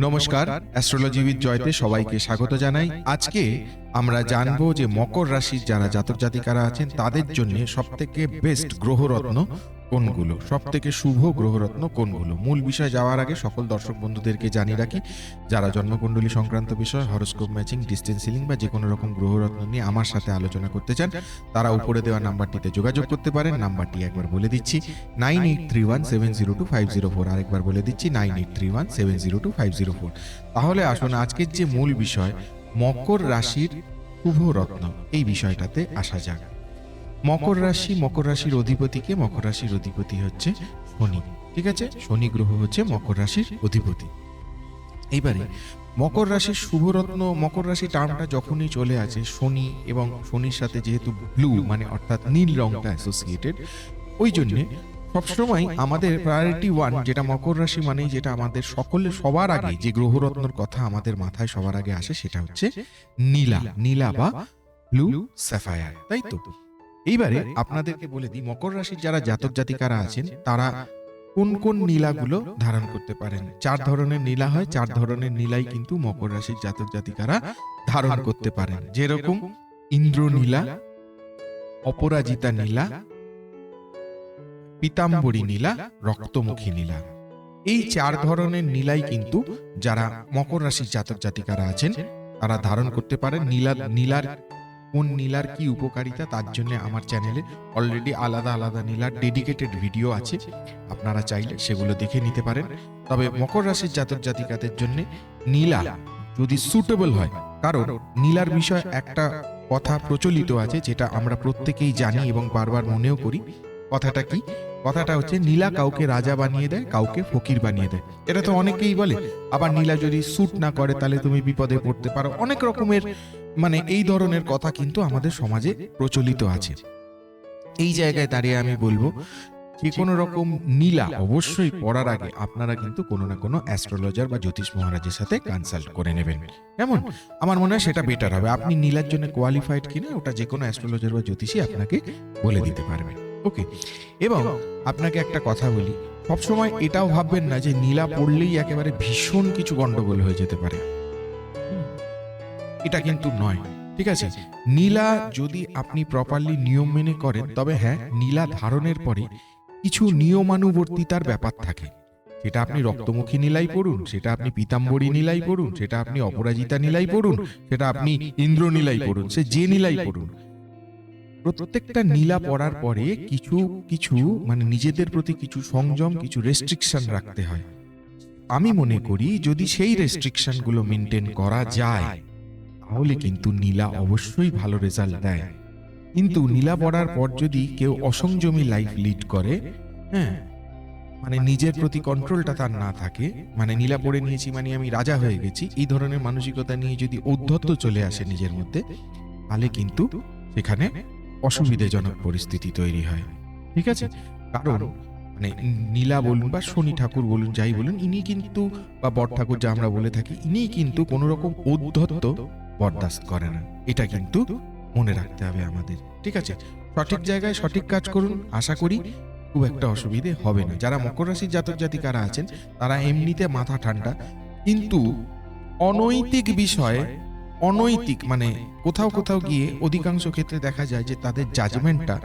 নমস্কার, astrology with Jayate সবাইকে স্বাগত জানাই। আজকে আমরা জানবো যে মকর রাশির যারা জাতক জাতিকারা আছেন তাদের জন্য সবথেকে বেস্ট গ্রহরত্ন কোনগুলো, সবথেকে শুভ গ্রহরত্ন কোনগুলো। মূল বিষয়ে যাওয়ার আগে সকল দর্শক বন্ধুদেরকে জানিয়ে রাখি, যারা জন্মকুণ্ডলী সংক্রান্ত বিষয়, হরোস্কোপ ম্যাচিং, ডিস্টেন্স হিলিং বা যে কোনো রকম গ্রহরত্ন নিয়ে আমার সাথে আলোচনা করতে চান, তারা উপরে দেওয়া নাম্বারটিতে যোগাযোগ করতে পারেন। নাম্বারটি একবার বলে দিচ্ছি, 9831702504। আরেকবার বলে দিচ্ছি, 9831702504। তাহলে আসুন আজকের যে মূল বিষয় মকর রাশির শুভ রত্ন, এই বিষয়টাতে আসা যাক। মকর রাশির অধিপতিকে, মকর রাশির অধিপতি হচ্ছে শনি। ঠিক আছে, শনি গ্রহ হচ্ছে মকর রাশির অধিপতি। এইবারে মকর রাশির শুভরত্ন, মকর রাশি টার্মটা যখনই চলে আসে শনি, এবং শনির সাথে যেহেতু ব্লু মানে অর্থাৎ নীল রংটা অ্যাসোসিয়েটেড, ওই জন্যে সবসময় আমাদের প্রায়োরিটি ওয়ান যেটা মকর রাশি মানে, যেটা আমাদের সবার আগে যে গ্রহরত্নর কথা আমাদের মাথায় সবার আগে আসে সেটা হচ্ছে নীলা বা ব্লু স্যাফায়ার, তাই তো? এইবারে আপনাদেরকে বলে দিই, মকর রাশির যারা জাতক জাতিকারা আছেন তারা কোন কোন নীলাগুলো ধারণ করতে পারেন। 4 ধরনের নীলা হয়, 4 ধরনের নীলাই কিন্তু মকর রাশির জাতক জাতিকারা ধারণ করতে পারেন। যেরকম ইন্দ্রনীলা, অপরাজিতা নীলা, পীতাম্বরী নীলা, রক্তমুখী নীলা। এই 4 ধরনের নীলাই কিন্তু যারা মকর রাশির জাতক জাতিকারা আছেন তারা ধারণ করতে পারেন। নীলার কোন নীলার কি উপকারিতা তার জন্য আমার চ্যানেলে অলরেডি আলাদা আলাদা নীলার ডেডিকেটেড ভিডিও আছে, আপনারা চাইলে সেগুলো দেখে নিতে পারেন। তবে মকর রাশির জাতক জাতিকাদের জন্য নীলা যদি সুটেবল হয়, কারণ নীলার বিষয় একটা কথা প্রচলিত আছে যেটা আমরা প্রত্যেকেই জানি এবং বারবার মনেও করি। কথাটা কি? কথাটা হচ্ছে নীলা কাউকে রাজা বানিয়ে দেয়, কাউকে ফকির বানিয়ে দেয়। এটা তো অনেকেই বলে। আবার নীলা যদি স্যুট না করে তাহলে তুমি বিপদে পড়তে পারো। অনেক রকমের মানে এই ধরনের কথা কিন্তু আমাদের সমাজে প্রচলিত আছে। এই জায়গায় দাঁড়িয়ে আমি বলবো, যে কোনো রকম নীলা অবশ্যই পড়ার আগে আপনারা কিন্তু কোনো না কোনো অ্যাস্ট্রোলজার বা জ্যোতিষ মহারাজের সাথে কনসাল্ট করে নেবেন। কেমন? আমার মনে হয় সেটা বেটার হবে। আপনি নীলার জন্য কোয়ালিফাইড কিনা ওটা যে কোনো অ্যাস্ট্রোলজার বা জ্যোতিষী আপনাকে বলে দিতে পারবে। ওকে, এবং আপনাকে একটা কথা বলি, সবসময় এটাও ভাববেন না যে নীলা পড়লেই একেবারে ভীষণ কিছু গন্ডগোল হয়ে যেতে পারে। এটা কিন্তু নয়, ঠিক আছে? নীলা যদি আপনি প্রপারলি নিয়ম মেনে করেন, তবে হ্যাঁ, নীলা ধারণের পরে কিছু নিয়মানুবর্তিতার ব্যাপার থাকে। সেটা আপনি রক্তমুখী নীলাই পড়ুন, সেটা আপনি পীতাম্বরী নীলাই পড়ুন, সেটা আপনি অপরাজিতা নীলাই পড়ুন, সেটা আপনি ইন্দ্রনীলাই পড়ুন, সে যে নীলাই পড়ুন, প্রত্যেকটা নীলা পড়ার পরে কিছু কিছু মানে নিজেদের প্রতি কিছু সংযম, কিছু রেস্ট্রিকশন রাখতে হয়। আমি মনে করি যদি সেই রেস্ট্রিকশনগুলো মেনটেন করা যায় তাহলে কিন্তু নীলা অবশ্যই ভালো রেজাল্ট দেয়। কিন্তু নীলা পড়ার পর যদি কেউ অসংযমী লাইফ লিড করে, হ্যাঁ, মানে নিজের প্রতি কন্ট্রোলটা তার না থাকে, মানে নীলা পড়ে নিয়েছি মানে আমি রাজা হয়ে গেছি, এই ধরনের মানসিকতা নিয়ে যদি ঔদ্ধত্য চলে আসে নিজের মধ্যে, তাহলে কিন্তু সেখানে অসুবিধাজনক পরিস্থিতি তৈরি হয়। ঠিক আছে? কারণ মানে নীলা বলুন বা শনি ঠাকুর বলুন, যাই বলুন, ইনি কিন্তু বা বট ঠাকুর যা আমরা বলে থাকি, ইনি কিন্তু কোনো রকম ঔদ্ধত্য বরদাস্ত করে না। এটা কিন্তু মনে রাখতে হবে আমাদের। ঠিক আছে? সঠিক জায়গায় সঠিক কাজ করুন, আশা করি খুব একটা অসুবিধে হবে না। যারা মকর রাশির জাতক জাতিকারা আছেন তারা এমনিতে মাথা ঠান্ডা, কিন্তু অনৈতিক বিষয়ে, অনৈতিক মানে কোথাও কোথাও গিয়ে অধিকাংশ ক্ষেত্রে দেখা যায় যে তাদের জাজমেন্টটা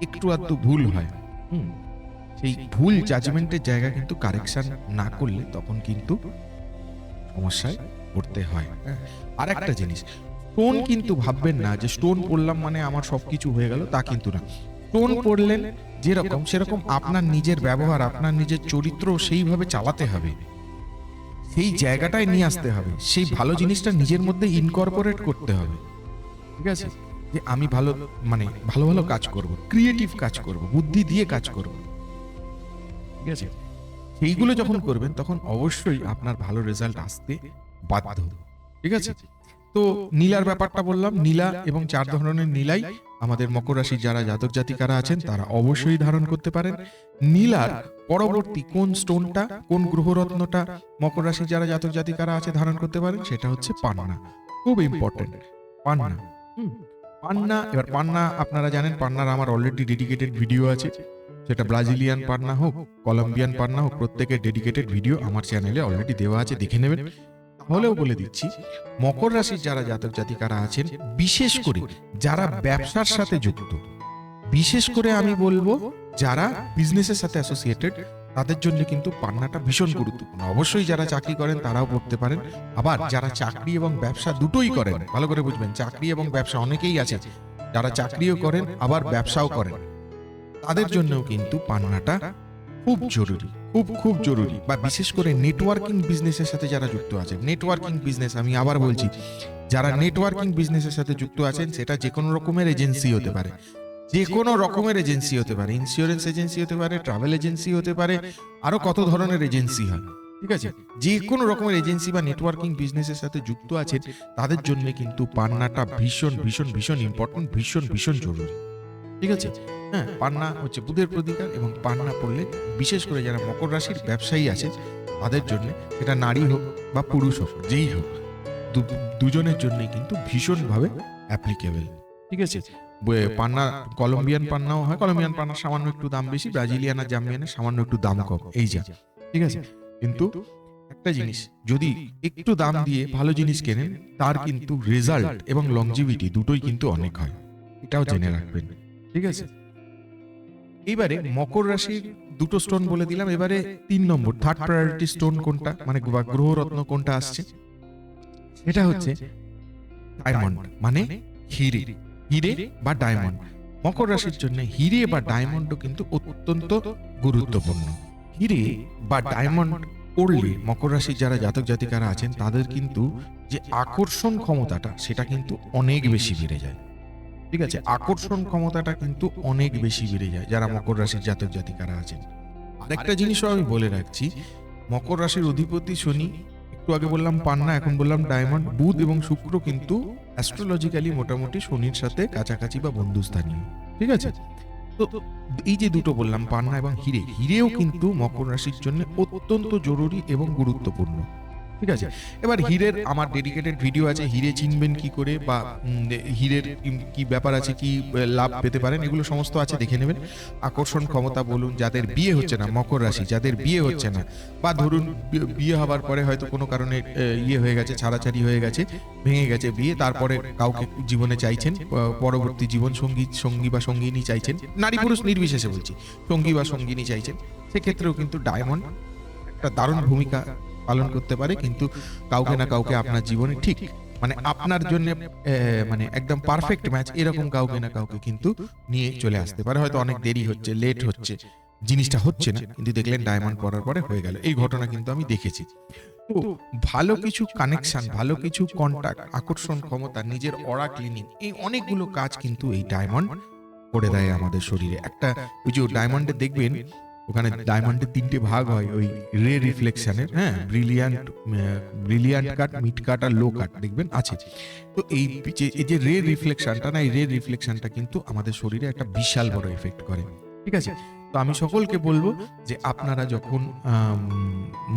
একটু আধটু ভুল হয়। সেই ভুল জাজমেন্টের জায়গা কিন্তু কারেকশন না করলে তখন কিন্তু সমস্যায় পড়তে হয়। আর একটা জিনিস, স্টোন কিন্তু ভাববেন না যে স্টোন পড়লাম মানে আমার সবকিছু হয়ে গেল, তা কিন্তু না। স্টোন পড়লেন যেরকম সেরকম আপনার নিজের ব্যবহার, আপনার নিজের চরিত্র সেইভাবে চালাতে হবে, সেই জায়গাটায় নিয়ে আসতে হবে, সেই ভালো জিনিসটা নিজের মধ্যে ইনকর্পোরেট করতে হবে। ঠিক আছে? যে আমি ভালো মানে ভালো ভালো কাজ করব, ক্রিয়েটিভ কাজ করব, বুদ্ধি দিয়ে কাজ করব। ঠিক আছে? সেইগুলো যখন করবেন তখন অবশ্যই আপনার ভালো রেজাল্ট আসতে বাধ্য। ঠিক আছে? তো নীলার ব্যাপারটা বললাম, নীলা এবং 4 ধরনের নীলাই আমাদের মকর রাশির যারা জাতক জাতিকারা আছেন তারা অবশ্যই ধারণ করতে পারেন। নীলার পরবর্তী কোন স্টোনটা, কোন গ্রহরত্নটা মকর রাশির যারা জাতক জাতিকারা আছে ধারণ করতে পারেন, সেটা হচ্ছে পান্না। খুব ইম্পর্টেন্ট পান্না। পান্না, এবার পান্না আপনারা জানেন, পান্নার আমার অলরেডি ডেডিকেটেড ভিডিও আছে, সেটা ব্রাজিলিয়ান পান্না হোক, কলম্বিয়ান পান্না হোক, প্রত্যেকের ডেডিকেটেড ভিডিও আমার চ্যানেলে অলরেডি দেওয়া আছে, দেখে নেবেন। তাহলেও বলে দিচ্ছি, মকর রাশির যারা জাতক জাতিকারা আছেন, বিশেষ করে যারা ব্যবসার সাথে যুক্ত, বিশেষ করে আমি বলবো যারা বিজনেসের সাথে অ্যাসোসিয়েটেড, তাদের জন্য কিন্তু পান্নাটা ভীষণ গুরুত্বপূর্ণ। অবশ্যই যারা চাকরি করেন তারাও পড়তে পারেন, আবার যারা চাকরি এবং ব্যবসা দুটোই করেন, ভালো করে বুঝবেন, চাকরি এবং ব্যবসা অনেকেই আছে যারা চাকরিও করেন আবার ব্যবসাও করেন, তাদের জন্যও কিন্তু পান্নাটা খুব জরুরি, খুব খুব জরুরি। বা বিশেষ করে নেটওয়ার্কিং বিজনেসের সাথে যারা যুক্ত আছেন, নেটওয়ার্কিং বিজনেস, আমি আবার বলছি, যারা নেটওয়ার্কিং বিজনেসের সাথে যুক্ত আছেন, সেটা যে কোনো রকমের এজেন্সি হতে পারে, যে কোনো রকমের এজেন্সি হতে পারে, ইন্স্যুরেন্স এজেন্সি হতে পারে, ট্রাভেল এজেন্সি হতে পারে, আরো কত ধরনের এজেন্সি হয়, ঠিক আছে, যে কোনো রকমের এজেন্সি বা নেটওয়ার্কিং বিজনেসের সাথে যুক্ত আছেন, তাদের জন্য কিন্তু পান্নাটা ভীষণ ভীষণ ভীষণ ইম্পর্টেন্ট, ভীষণ ভীষণ জরুরি, ঠিক আছে। হ্যাঁ, পান্না হচ্ছে বুধের প্রতীকার, এবং পান্না পড়লে বিশেষ করে যারা মকর রাশির ব্যবসায়ী আছে তাদের জন্য, সেটা নারী হোক বা পুরুষ হোক, যেই হোক, দুজনের জন্যই কিন্তু ভীষণভাবে অ্যাপ্লিকেবল, ঠিক আছে। পান্না কলম্বিয়ান পান্নাও হয়, কলম্বিয়ান পান্নার সামান্য একটু দাম বেশি, ব্রাজিলিয়ান আর জাম্বিয়ানের সামান্য একটু দাম কম, এই যা, ঠিক আছে। কিন্তু একটা জিনিস, যদি একটু দাম দিয়ে ভালো জিনিস কেনেন, তার কিন্তু রেজাল্ট এবং লংজিভিটি দুটোই কিন্তু অনেক হয়, এটাও জেনে রাখবেন, ঠিক আছে। এইবারে মকর রাশির দুটো স্টোন বলে দিলাম, এবারে 3 নম্বর থার্ড প্রায়োরিটি স্টোন কোনটা, মানে গ্রহরত্ন কোনটা আসছে, সেটা হচ্ছে ডায়মন্ড, মানে হিরে, হিরে বা ডায়মন্ড। মকর রাশির জন্য হিরে বা ডায়মন্ডও কিন্তু অত্যন্ত গুরুত্বপূর্ণ। হিরে বা ডায়মন্ড পড়লে মকর রাশির যারা জাতক জাতিকারা আছেন, তাদের কিন্তু যে আকর্ষণ ক্ষমতাটা, সেটা কিন্তু অনেক বেশি বেড়ে যায়, ঠিক আছে। আকর্ষণ ক্ষমতাটা কিন্তু অনেক বেশি বেড়ে যায় যারা মকর রাশির জাতক জাতিকারা আছেন। আরেকটা জিনিসও আমি বলে রাখছি, মকর রাশির অধিপতি শনি, একটু আগে বললাম পান্না, এখন বললাম ডায়মন্ড, বুধ এবং শুক্র কিন্তু অ্যাস্ট্রোলজিক্যালি মোটামুটি শনির সাথে কাছাকাছি বা বন্ধুস্থানীয়, ঠিক আছে। তো এই যে দুটো বললাম, পান্না এবং হিরে, হিরেও কিন্তু মকর রাশির জন্য অত্যন্ত জরুরি এবং গুরুত্বপূর্ণ, ঠিক আছে। এবার হীরের আমার ডেডিকেটেড ভিডিও আছে, হিরে চিনবেন কি করে, বা হীরের কি ব্যাপার আছে, কি লাভ পেতে পারেন, এগুলো সমস্ত আছে, দেখে নেবেন। আকর্ষণ ক্ষমতা বলুন, যাদের বিয়ে হচ্ছে না, মকর রাশি যাদের বিয়ে হচ্ছে না, বা ধরুন বিয়ে হবার পরে হয়তো কোনো কারণে ইয়ে হয়ে গেছে, ছাড়াছাড়ি হয়ে গেছে, ভেঙে গেছে বিয়ে, তারপরে কাউকে জীবনে চাইছেন, পরবর্তী জীবন সঙ্গী বা সঙ্গিনী চাইছেন, নারী পুরুষ নির্বিশেষে বলছি, সঙ্গী বা সঙ্গিনী চাইছেন, সেক্ষেত্রেও কিন্তু ডায়মন্ড একটা দারুণ ভূমিকা পালন করতে পারে, কিন্তু কাউকে না কাউকে আপনার জীবনে ঠিক মানে আপনার জন্য মানে একদম পারফেক্ট ম্যাচ এরকম কাউকে না কাউকে কিন্তু নিয়ে চলে আসতে পারে। হয়তো অনেক দেরি হচ্ছে, লেট হচ্ছে, জিনিসটা হচ্ছে না, কিন্তু দেখলেন ডায়মন্ড পরার পরে হয়ে গেল। এই ঘটনা কিন্তু আমি দেখেছি। তো ভালো কিছু কানেকশন, ভালো কিছু কন্টাক্ট, আকর্ষণ ক্ষমতা, নিজের অরা ক্লিনিং, এই অনেকগুলো কাজ কিন্তু এই ডায়মন্ড করে দেয় আমাদের শরীরে। একটা ওই যে ডায়মন্ডে দেখবেন, ওখানে ডায়মন্ডের 3টে ভাগ হয় ওই রে রিফ্লেকশনের, হ্যাঁ, ব্রিলিয়ান্ট কাট, মিড কাট আর লো কাট, দেখবেন আছে। তো এই যে রে রিফ্লেকশনটা না, এই রে রিফ্লেকশনটা কিন্তু আমাদের শরীরে একটা বিশাল বড় এফেক্ট করে, ঠিক আছে। তো আমি সকলকে বলবো যে আপনারা যখন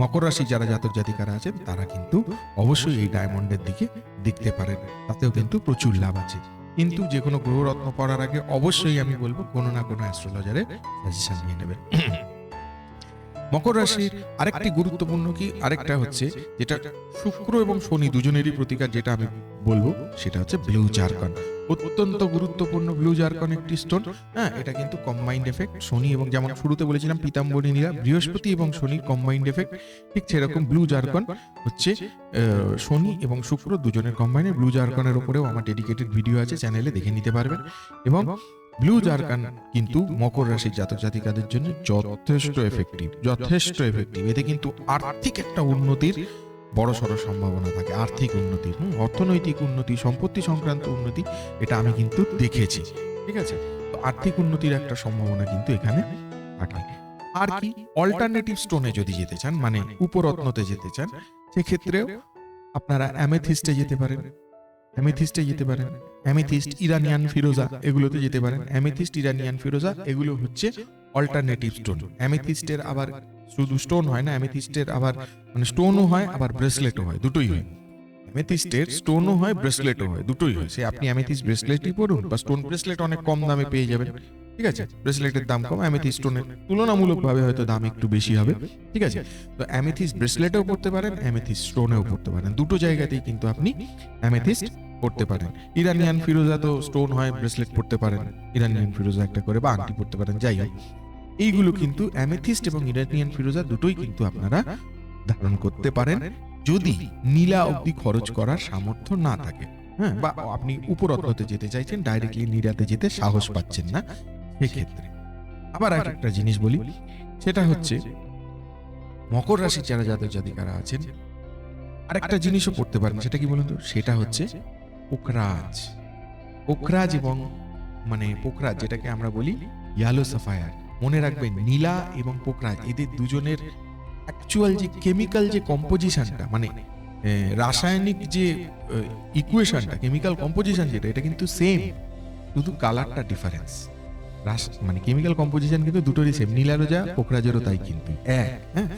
মকর রাশি যারা জাতক জাতিকারা আছেন, তারা কিন্তু অবশ্যই এই ডায়মন্ডের দিকে দেখতে পারেন, তাতেও কিন্তু প্রচুর লাভ আছে। কিন্তু যে কোনো গ্রহরত্ন পড়ার আগে অবশ্যই আমি বলবো কোনো না কোনো অ্যাস্ট্রোলজারের সাজেশন নিয়ে নেবেন। মকর রাশির আরেকটি গুরুত্বপূর্ণ কি, আরেকটা হচ্ছে যেটা শুক্র এবং শনি দুজনেরই প্রতীকার, যেটা আমি বলবো সেটা হচ্ছে ব্লু জারকন। অত্যন্ত গুরুত্বপূর্ণ ব্লু জারকন একটি স্টোন, হ্যাঁ, এটা কিন্তু কম্বাইন্ড এফেক্ট, শনি এবং যেমন শুরুতে বলেছিলাম পীতাম্বরী নীলা, বৃহস্পতি এবং শনির কম্বাইন্ড এফেক্ট, ঠিক সেরকম ব্লু জারকন হচ্ছে শনি এবং শুক্র দুজনের কম্বাইনে। ব্লু জারকনের উপরেও আমার ডেডিকেটেড ভিডিও আছে, চ্যানেলে দেখে নিতে পারবেন। এবং ব্লু জারকান কিন্তু মকর রাশির জাতক জাতিকাদের জন্য যথেষ্ট এফেক্টিভ, যথেষ্ট এফেক্টিভ। এতে কিন্তু আর্থিক একটা উন্নতির বড় সড় সম্ভাবনা থাকে, আর্থিক উন্নতির, অর্থনৈতিক উন্নতি, সম্পত্তি সংক্রান্ত উন্নতি, এটা আমি কিন্তু দেখেছি, ঠিক আছে। তো আর্থিক উন্নতির একটা সম্ভাবনা কিন্তু এখানে থাকে। আর কি, অল্টারনেটিভ স্টোনে যদি যেতে চান, মানে উপরত্নতে যেতে চান, সেক্ষেত্রেও আপনারা অ্যামেথিস্টে যেতে পারেন, অ্যামেথিস্টে যেতে পারেন, অ্যামেথিস্ট, ইরানিয়ান ফিরোজা, এগুলোতে যেতে পারেন। অ্যামেথিস্ট, ইরানিয়ান ফিরোজা, এগুলো হচ্ছে অল্টারনেটিভ স্টোন। অ্যামেথিস্টের আবার শুধু স্টোন হয় না, অ্যামেথিস্টের আবার মানে স্টোনও হয়, আবার ব্রেসলেটও হয়, দুটোই হয়। অ্যামেথিস্টের স্টোনও হয়, ব্রেসলেটও হয়, দুটোই হয়। সে আপনি অ্যামেথিস্ট ব্রেসলেটই পড়ুন বা স্টোন ব্রেসলেট অনেক কম দামে পেয়ে যাবেন, ঠিক আছে, ব্রেসলেটের দাম কম, অ্যামেথিস্ট স্টোনের তুলনামূলকভাবে হয়তো দাম একটু বেশি হবে। ঠিক আছে, তো অ্যামেথিস্ট ব্রেসলেটেও পড়তে পারেন, অ্যামেথিস্ট স্টোনেও পড়তে পারেন, দুটো জায়গাতেই কিন্তু আপনি অ্যামেথিস্ট পড়তে পারেন। ইরানিয়ান ফিরোজা তো স্টোন হয়, ব্রেসলেট পড়তে পারেন, ইরানিয়ান ফিরোজা একটা করে বা আংটি পড়তে পারেন, যাই হোক এইগুলো কিন্তু অ্যামেথিস্ট এবং ইরানিয়ান ফিরোজা দুটোই কিন্তু আপনারা ধারণ করতে পারেন, যদি নীলা অবধি খরচ করার সামর্থ্য না থাকে। হ্যাঁ, বা আপনি উপরত্নতে যেতে চাইছেন, ডাইরেক্টলি নীলাতে যেতে সাহস পাচ্ছেন না, সেক্ষেত্রে। আবার একটা জিনিস বলি, সেটা হচ্ছে মকর রাশির যারা জাতক জাতিকারা আছেন আরেকটা জিনিসও পড়তে পারেন, সেটা কি বলুন তো, সেটা হচ্ছে পোখরাজ। পোখরাজ এবং মানে পোখরাজ যেটাকে আমরা বলি ইয়ালো সাফায়ার, মনে রাখবেন নীলা এবং পোখরাজ এদের দুজনের অ্যাকচুয়াল যে কেমিক্যাল যে কম্পোজিশনটা, মানে রাসায়নিক যে ইকুয়েশনটা, কেমিক্যাল কম্পোজিশন যেটা, এটা কিন্তু সেম, শুধু কালারটা ডিফারেন্স। মানে কেমিক্যাল কম্পোজিশন কিন্তু দুটোরই সেম, নীলারও যা পোখরাজেরও তাই কিন্তু এক। হ্যাঁ,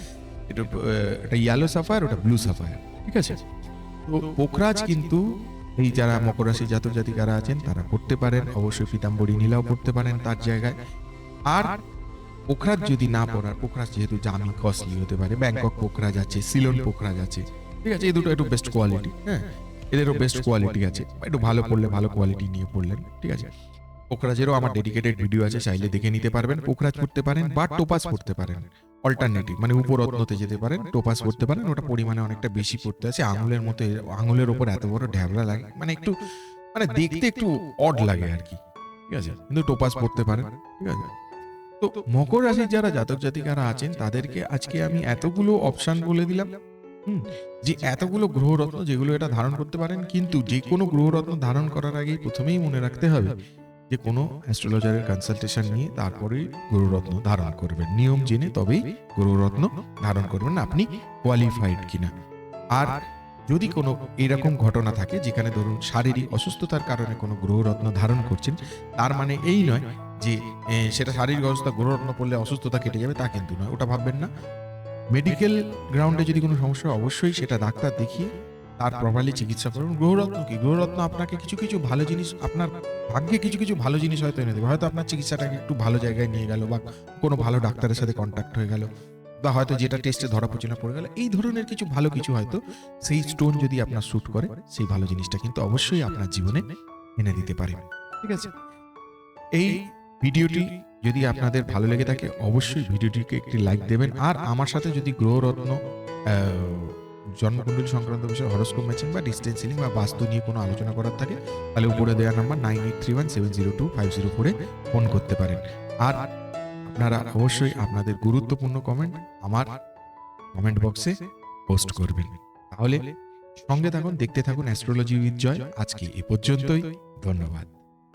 এটা ইয়েলো সাফায়ার, ওটা ব্লু সাফায়ার। ঠিক আছে, তো পোখরাজ কিন্তু এই যারা মকর রাশি জাতক জাতিকারা আছেন তারা পড়তে পারেন, অবশ্যই পীতাম্বরী নীলাও পড়তে পারেন তার জায়গায়। আর পোখরাজ যদি না পড়ার, পোখরাজ যেহেতু দামি কস্টলি হতে পারে, ব্যাংকক পোখরাজ আছে, সিলন পোখরাজ আছে, ঠিক আছে, এই দুটো একটু বেস্ট কোয়ালিটি। হ্যাঁ, এদেরও বেস্ট কোয়ালিটি আছে, একটু ভালো পড়লে ভালো কোয়ালিটি নিয়ে পড়লেন। ঠিক আছে, পোখরাজেরও আমার ডেডিকেটেড ভিডিও আছে, চাইলে দেখে নিতে পারবেন। পোখরাজ পড়তে পারেন বা টোপাস পড়তে পারেন, অল্টারনেটিভ মানে উপরত্নতে যেতে পারেন, টোপাস পড়তে পারেন, ওটা পরিমাণে অনেকটা বেশি পড়তে আছে, আঙুলের মতো, আঙুলের ওপর এত বড় ঢ্যাবলা লাগে, মানে একটু মানে দেখতে একটু অড লাগে আর কি। ঠিক আছে, কিন্তু টোপাস পড়তে পারেন। ঠিক আছে, তো মকর রাশির যারা জাতক জাতিকারা আছেন তাদেরকে আজকে আমি এতগুলো অপশন বলে দিলাম, যে এতগুলো গ্রহরত্ন যেগুলো এটা ধারণ করতে পারেন। কিন্তু যে কোনো গ্রহরত্ন ধারণ করার আগে প্রথমেই মনে রাখতে হবে যে কোনো অ্যাস্ট্রোলজারের কনসালটেশন নিয়ে তারপরেই গ্রহরত্ন ধারণ করবেন, নিয়ম জেনে তবেই গ্রহরত্ন ধারণ করবেন, আপনি কোয়ালিফাইড কিনা। আর যদি কোনো এরকম ঘটনা থাকে যেখানে ধরুন শারীরিক অসুস্থতার কারণে কোনো গ্রহরত্ন ধারণ করছেন, তার মানে এই নয় যে সেটা শারীরিক অবস্থা, গ্রহরত্ন পড়লে অসুস্থতা কেটে যাবে, তা কিন্তু নয়, ওটা ভাববেন না। মেডিকেল গ্রাউন্ডে যদি কোনো সমস্যা, অবশ্যই সেটা ডাক্তার দেখিয়ে তার প্রপারলি চিকিৎসা করুন। গ্রহরত্ন কি, গ্রহরত্ন আপনাকে কিছু কিছু ভালো জিনিস, আপনার ভাগ্যে কিছু কিছু ভালো জিনিস হয়তো এনে দেবে, হয়তো আপনার চিকিৎসাটাকে একটু ভালো জায়গায় নিয়ে গেল, বা কোনো ভালো ডাক্তারের সাথে কন্ট্যাক্ট হয়ে গেল, বা হয়তো যেটা টেস্টে ধরা পড়ছে না পড়ে গেল, এই ধরনের কিছু ভালো কিছু হয়তো সেই স্টোন যদি আপনার স্যুট করে, সেই ভালো জিনিসটা কিন্তু অবশ্যই আপনার জীবনে এনে দিতে পারে। ঠিক আছে, এই ভিডিওটি যদি আপনাদের ভালো লেগে থাকে অবশ্যই ভিডিওটিকে একটি লাইক দেবেন। আর আমার সাথে যদি গ্রহরত্ন, জন্মকুণ্ডলী সংক্রান্ত বিষয়ে, হরোস্কোপ ম্যাচিং বা ডিস্টেন্স সিলিং বা বাস্তু নিয়ে কোনো আলোচনা করার থাকে, তাহলে উপরে দেওয়া নাম্বার 9831702504 ফোন করতে পারেন। আর আপনারা অবশ্যই আপনাদের গুরুত্বপূর্ণ কমেন্ট আমার কমেন্ট বক্সে পোস্ট করবেন। তাহলে সঙ্গে থাকুন, দেখতে থাকুন অ্যাস্ট্রোলজি উইথ জয়। আজকে এ পর্যন্তই, ধন্যবাদ।